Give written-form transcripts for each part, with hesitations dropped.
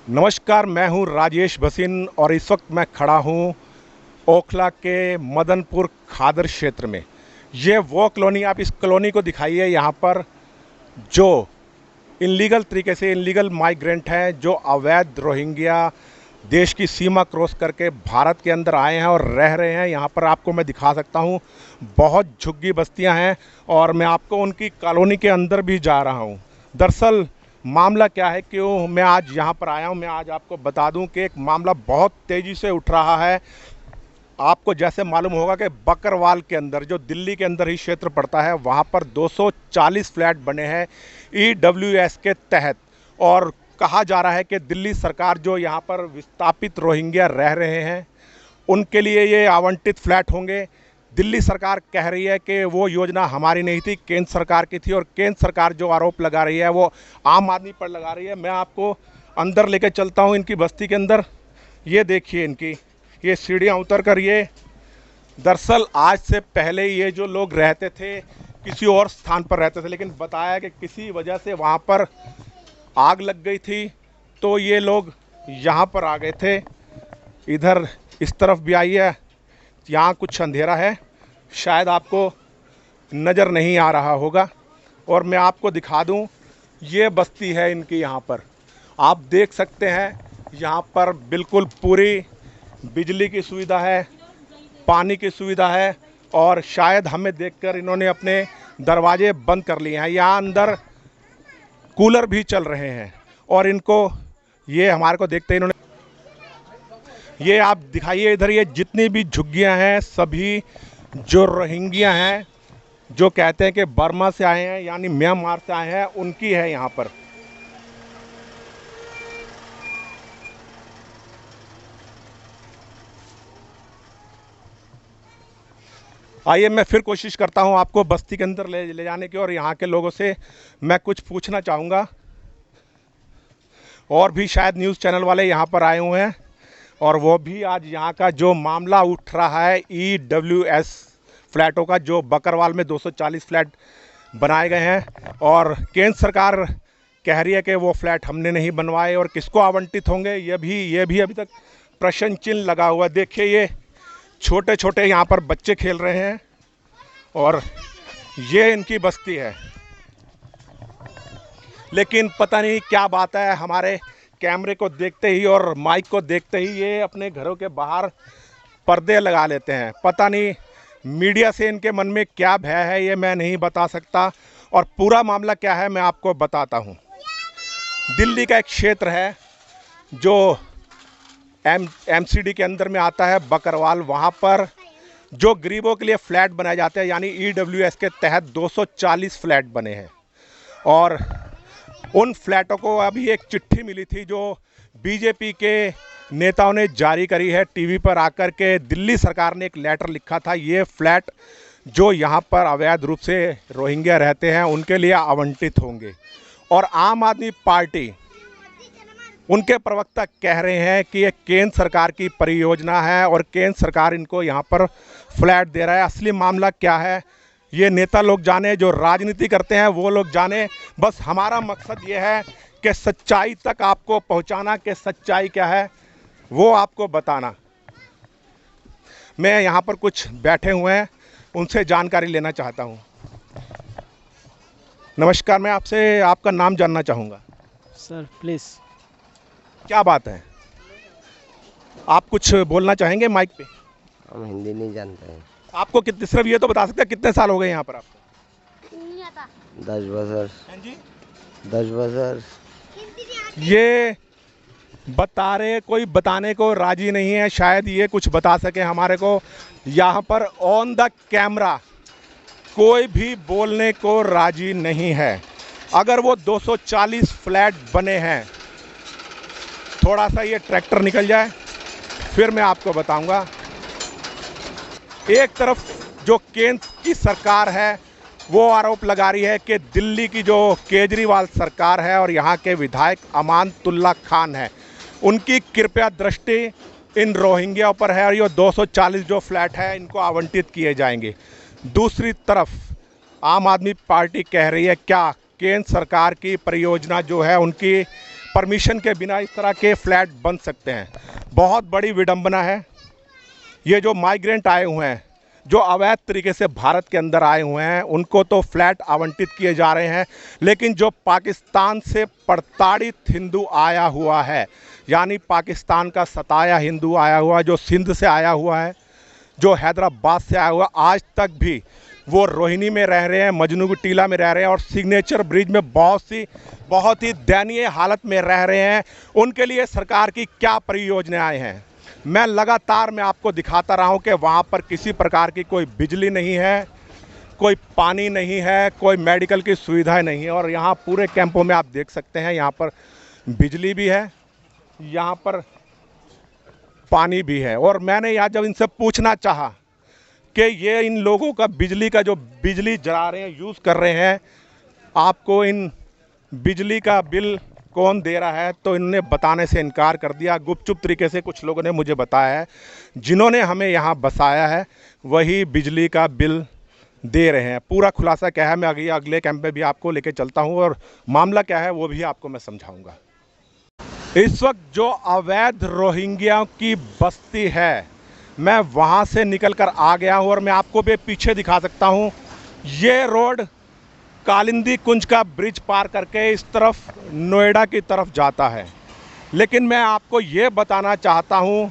नमस्कार, मैं हूं राजेश भसीन और इस वक्त मैं खड़ा हूं ओखला के मदनपुर खादर क्षेत्र में। ये वो कॉलोनी, आप इस कॉलोनी को दिखाइए। यहाँ पर जो इनलीगल तरीके से इनलीगल माइग्रेंट हैं, जो अवैध रोहिंग्या देश की सीमा क्रॉस करके भारत के अंदर आए हैं और रह रहे हैं। यहाँ पर आपको मैं दिखा सकता हूँ, बहुत झुग्गी बस्तियाँ हैं और मैं आपको उनकी कॉलोनी के अंदर भी जा रहा हूँ। दरअसल मामला क्या है, क्यों मैं आज यहाँ पर आया हूँ, मैं आज आपको बता दूँ कि एक मामला बहुत तेज़ी से उठ रहा है। आपको जैसे मालूम होगा कि बकरवाल के अंदर, जो दिल्ली के अंदर ही क्षेत्र पड़ता है, वहाँ पर 240 फ्लैट बने हैं EWS के तहत। और कहा जा रहा है कि दिल्ली सरकार जो यहाँ पर विस्थापित रोहिंग्या रह रहे हैं उनके लिए ये आवंटित फ्लैट होंगे। दिल्ली सरकार कह रही है कि वो योजना हमारी नहीं थी, केंद्र सरकार की थी। और केंद्र सरकार जो आरोप लगा रही है वो आम आदमी पर लगा रही है। मैं आपको अंदर लेकर चलता हूँ इनकी बस्ती के अंदर। ये देखिए इनकी ये सीढ़ियाँ उतर कर, ये दरअसल आज से पहले ये जो लोग रहते थे किसी और स्थान पर रहते थे, लेकिन बताया कि किसी वजह से वहाँ पर आग लग गई थी तो ये लोग यहाँ पर आ गए थे। इधर इस तरफ भी आई है, यहाँ कुछ अंधेरा है, शायद आपको नज़र नहीं आ रहा होगा। और मैं आपको दिखा दूँ, ये बस्ती है इनकी। यहाँ पर आप देख सकते हैं, यहाँ पर बिल्कुल पूरी बिजली की सुविधा है, पानी की सुविधा है और शायद हमें देखकर इन्होंने अपने दरवाजे बंद कर लिए हैं। यहाँ अंदर कूलर भी चल रहे हैं और इनको, ये हमारे को देखते ही इन्होंने, ये आप दिखाइए इधर, ये जितनी भी झुग्गियाँ हैं सभी जो रोहिंग्या हैं, जो कहते हैं कि बर्मा से आए हैं यानी म्यांमार से आए हैं, उनकी है यहाँ पर। आइए मैं फिर कोशिश करता हूँ आपको बस्ती के अंदर ले जाने की, और यहाँ के लोगों से मैं कुछ पूछना चाहूँगा। और भी शायद न्यूज़ चैनल वाले यहाँ पर आए हुए हैं और वो भी आज यहाँ का जो मामला उठ रहा है EWS फ्लैटों का, जो बकरवाल में 240 फ्लैट बनाए गए हैं और केंद्र सरकार कह रही है कि वो फ्लैट हमने नहीं बनवाए और किसको आवंटित होंगे, ये भी अभी तक प्रश्न चिन्ह लगा हुआ है। देखिए ये छोटे छोटे यहाँ पर बच्चे खेल रहे हैं और ये इनकी बस्ती है। लेकिन पता नहीं क्या बात है, हमारे कैमरे को देखते ही और माइक को देखते ही ये अपने घरों के बाहर पर्दे लगा लेते हैं। पता नहीं मीडिया से इनके मन में क्या भय है, ये मैं नहीं बता सकता। और पूरा मामला क्या है मैं आपको बताता हूँ। दिल्ली का एक क्षेत्र है जो MCD के अंदर में आता है, बकरवाल। वहाँ पर जो गरीबों के लिए फ़्लैट बनाए जाते हैं, यानी EWS के तहत 240 फ्लैट बने हैं। और उन फ्लैटों को अभी एक चिट्ठी मिली थी जो BJP के नेताओं ने जारी करी है, टीवी पर आकर के दिल्ली सरकार ने एक लेटर लिखा था। ये फ्लैट जो यहाँ पर अवैध रूप से रोहिंग्या रहते हैं उनके लिए आवंटित होंगे। और आम आदमी पार्टी, उनके प्रवक्ता कह रहे हैं कि ये केंद्र सरकार की परियोजना है और केंद्र सरकार इनको यहाँ पर फ्लैट दे रहा है। असली मामला क्या है ये नेता लोग जाने, जो राजनीति करते हैं वो लोग जाने। बस हमारा मकसद ये है कि सच्चाई तक आपको पहुँचाना, कि सच्चाई क्या है वो आपको बताना। मैं यहाँ पर कुछ बैठे हुए हैं, उनसे जानकारी लेना चाहता हूँ। नमस्कार, मैं आपसे आपका नाम जानना चाहूँगा। Sir please. क्या बात है, आप कुछ बोलना चाहेंगे माइक पे? हम हिंदी नहीं जानते हैं। आपको कितने, सिर्फ ये तो बता सकते हैं कितने साल हो गए यहाँ पर आपको? 10 बरस। हाँ जी, 10 बरस। ये बता रहे, कोई बताने को राजी नहीं है। शायद ये कुछ बता सके हमारे को। यहाँ पर ऑन द कैमरा कोई भी बोलने को राजी नहीं है। अगर वो 240 फ्लैट बने हैं, थोड़ा सा ये ट्रैक्टर निकल जाए फिर मैं आपको बताऊंगा। एक तरफ जो केंद्र की सरकार है वो आरोप लगा रही है कि दिल्ली की जो केजरीवाल सरकार है और यहाँ के विधायक अमानतुल्ला खान है, उनकी कृपया दृष्टि इन रोहिंग्या पर है और ये 240 जो फ्लैट है इनको आवंटित किए जाएंगे। दूसरी तरफ आम आदमी पार्टी कह रही है क्या केंद्र सरकार की परियोजना जो है, उनकी परमिशन के बिना इस तरह के फ्लैट बन सकते हैं। बहुत बड़ी विडंबना है। ये जो माइग्रेंट आए हुए हैं, जो अवैध तरीके से भारत के अंदर आए हुए हैं, उनको तो फ्लैट आवंटित किए जा रहे हैं, लेकिन जो पाकिस्तान से प्रताड़ित हिंदू आया हुआ है, यानी पाकिस्तान का सताया हिंदू आया हुआ, जो सिंध से आया हुआ है, जो हैदराबाद से आया हुआ, आज तक भी वो रोहिणी में रह रहे हैं, मजनू की टीला में रह रहे हैं और सिग्नेचर ब्रिज में बहुत ही दयनीय हालत में रह रहे हैं। उनके लिए सरकार की क्या परियोजनाएं हैं? मैं लगातार आपको दिखाता रहा हूं कि वहां पर किसी प्रकार की कोई बिजली नहीं है, कोई पानी नहीं है, कोई मेडिकल की सुविधाएं नहीं है। और यहाँ पूरे कैंपों में आप देख सकते हैं, यहाँ पर बिजली भी है, यहाँ पर पानी भी है। और मैंने यहाँ जब इनसे पूछना चाहा कि ये इन लोगों का बिजली का जो बिजली जला रहे हैं, यूज़ कर रहे हैं, आपको इन बिजली का बिल कौन दे रहा है, तो इन्होंने बताने से इनकार कर दिया। गुपचुप तरीके से कुछ लोगों ने मुझे बताया है, जिन्होंने हमें यहाँ बसाया है वही बिजली का बिल दे रहे हैं। पूरा खुलासा क्या है मैं अगले कैंप में भी आपको लेके चलता हूँ और मामला क्या है वो भी आपको मैं समझाऊंगा। इस वक्त जो अवैध रोहिंग्या की बस्ती है, मैं वहाँ से निकलकर आ गया हूँ और मैं आपको भी पीछे दिखा सकता हूँ। ये रोड कालिंदी कुंज का ब्रिज पार करके इस तरफ नोएडा की तरफ जाता है। लेकिन मैं आपको ये बताना चाहता हूँ,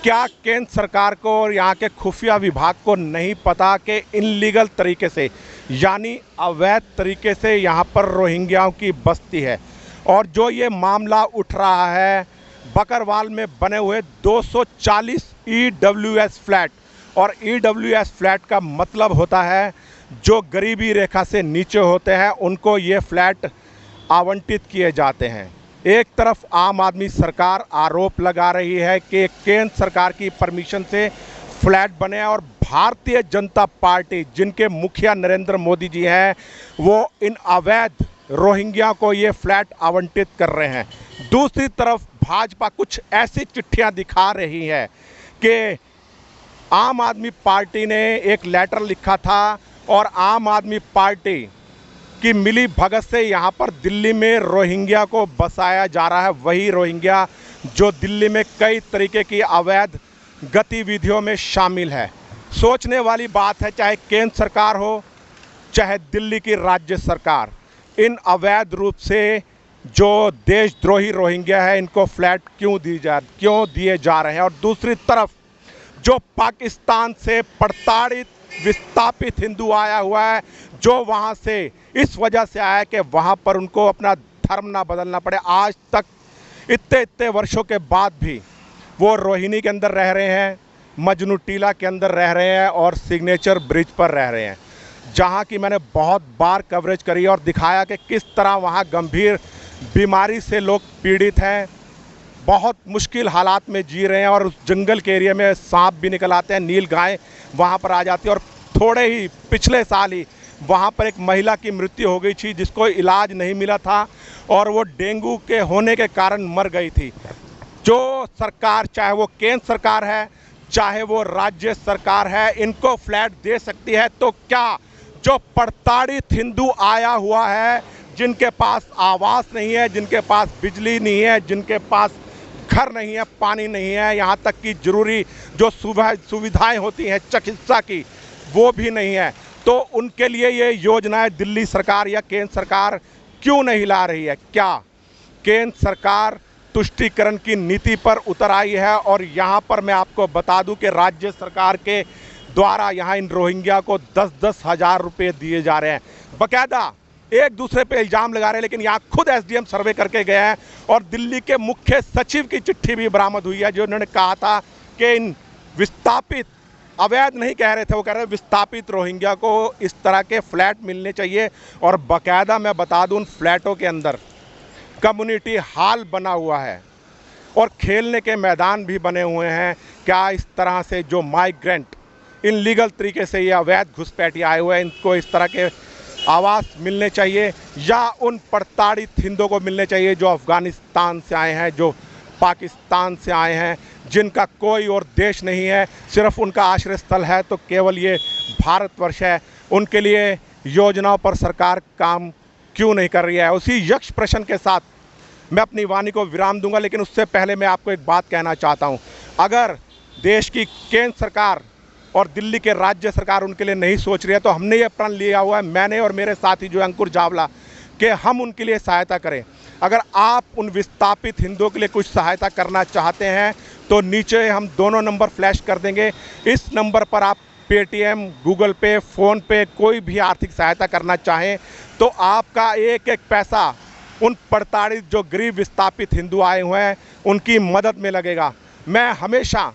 क्या केंद्र सरकार को और यहाँ के खुफिया विभाग को नहीं पता कि इनलीगल तरीके से, यानी अवैध तरीके से यहाँ पर रोहिंग्याओं की बस्ती है। और जो ये मामला उठ रहा है, बकरवाल में बने हुए 240 EWS फ्लैट, और EWS फ्लैट का मतलब होता है जो गरीबी रेखा से नीचे होते हैं उनको ये फ्लैट आवंटित किए जाते हैं। एक तरफ आम आदमी सरकार आरोप लगा रही है कि केंद्र सरकार की परमिशन से फ्लैट बने और भारतीय जनता पार्टी, जिनके मुखिया नरेंद्र मोदी जी हैं, वो इन अवैध रोहिंग्या को ये फ्लैट आवंटित कर रहे हैं। दूसरी तरफ भाजपा कुछ ऐसी चिट्ठियां दिखा रही है कि आम आदमी पार्टी ने एक लेटर लिखा था और आम आदमी पार्टी की मिली भगत से यहाँ पर दिल्ली में रोहिंग्या को बसाया जा रहा है। वही रोहिंग्या जो दिल्ली में कई तरीके की अवैध गतिविधियों में शामिल है। सोचने वाली बात है, चाहे केंद्र सरकार हो चाहे दिल्ली की राज्य सरकार, इन अवैध रूप से जो देशद्रोही रोहिंग्या है इनको फ्लैट क्यों दिए जा रहे हैं। और दूसरी तरफ जो पाकिस्तान से प्रताड़ित विस्थापित हिंदू आया हुआ है, जो वहाँ से इस वजह से आया कि वहाँ पर उनको अपना धर्म ना बदलना पड़े। आज तक इतने वर्षों के बाद भी वो रोहिणी के अंदर रह रहे हैं, मजनू टीला के अंदर रह रहे हैं और सिग्नेचर ब्रिज पर रह रहे हैं, जहाँ की मैंने बहुत बार कवरेज करी और दिखाया कि किस तरह वहाँ गंभीर बीमारी से लोग पीड़ित हैं, बहुत मुश्किल हालात में जी रहे हैं। और उस जंगल के एरिया में सांप भी निकल आते हैं, नील गाय वहाँ पर आ जाती है। और थोड़े ही पिछले साल ही वहाँ पर एक महिला की मृत्यु हो गई थी जिसको इलाज नहीं मिला था और वो डेंगू के होने के कारण मर गई थी। जो सरकार, चाहे वो केंद्र सरकार है चाहे वो राज्य सरकार है, इनको फ्लैट दे सकती है, तो क्या जो प्रताड़ित हिंदू आया हुआ है, जिनके पास आवास नहीं है, जिनके पास बिजली नहीं है, जिनके पास घर नहीं है, पानी नहीं है, यहाँ तक कि जरूरी जो सुविधाएं होती हैं चिकित्सा की वो भी नहीं है, तो उनके लिए ये योजनाएं दिल्ली सरकार या केंद्र सरकार क्यों नहीं ला रही है? क्या केंद्र सरकार तुष्टीकरण की नीति पर उतर आई है? और यहाँ पर मैं आपको बता दूं कि राज्य सरकार के द्वारा यहाँ इन रोहिंग्या को 10-10 हज़ार रुपये दिए जा रहे हैं। बाकायदा एक दूसरे पे इल्ज़ाम लगा रहे हैं, लेकिन यहाँ खुद SDM सर्वे करके गए हैं और दिल्ली के मुख्य सचिव की चिट्ठी भी बरामद हुई है, जो उन्होंने कहा था कि इन विस्थापित, अवैध नहीं कह रहे थे, वो कह रहे विस्थापित रोहिंग्या को इस तरह के फ्लैट मिलने चाहिए। और बाकायदा मैं बता दूं, उन फ्लैटों के अंदर कम्युनिटी हॉल बना हुआ है और खेलने के मैदान भी बने हुए हैं। क्या इस तरह से जो माइग्रेंट इनलीगल तरीके से ये अवैध घुसपैठिए आए हुए हैं, इनको इस तरह के आवास मिलने चाहिए या उन प्रताड़ित हिंदुओं को मिलने चाहिए जो अफ़गानिस्तान से आए हैं, जो पाकिस्तान से आए हैं, जिनका कोई और देश नहीं है, सिर्फ उनका आश्रय स्थल है तो केवल ये भारतवर्ष है। उनके लिए योजनाओं पर सरकार काम क्यों नहीं कर रही है? उसी यक्ष प्रश्न के साथ मैं अपनी वाणी को विराम दूंगा, लेकिन उससे पहले मैं आपको एक बात कहना चाहता हूं। अगर देश की केंद्र सरकार और दिल्ली के राज्य सरकार उनके लिए नहीं सोच रही है, तो हमने ये प्रण लिया हुआ है, मैंने और मेरे साथी जो अंकुर जावला, कि हम उनके लिए सहायता करें। अगर आप उन विस्थापित हिंदुओं के लिए कुछ सहायता करना चाहते हैं तो नीचे हम दोनों नंबर फ्लैश कर देंगे। इस नंबर पर आप पेटीएम, गूगल पे, फ़ोन पे कोई भी आर्थिक सहायता करना चाहें तो आपका एक एक पैसा उन प्रताड़ित जो गरीब विस्थापित हिंदू आए हुए हैं उनकी मदद में लगेगा। मैं हमेशा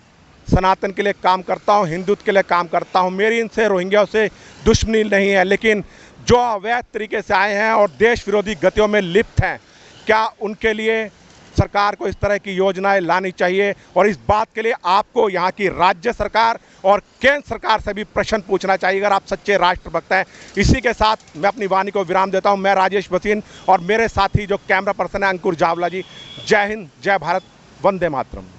सनातन के लिए काम करता हूं, हिंदुत्व के लिए काम करता हूं। मेरी इनसे रोहिंग्याओं से दुश्मनी नहीं है, लेकिन जो अवैध तरीके से आए हैं और देश विरोधी गतियों में लिप्त हैं, क्या उनके लिए सरकार को इस तरह की योजनाएं लानी चाहिए। और इस बात के लिए आपको यहाँ की राज्य सरकार और केंद्र सरकार से भी प्रश्न पूछना चाहिए, अगर आप सच्चे राष्ट्रभक्त हैं। इसी के साथ मैं अपनी वाणी को विराम देता हूं। मैं राजेश भसीन और मेरे साथी जो कैमरा पर्सन है अंकुर जावला जी। जय हिंद, जय भारत, वंदे मातरम।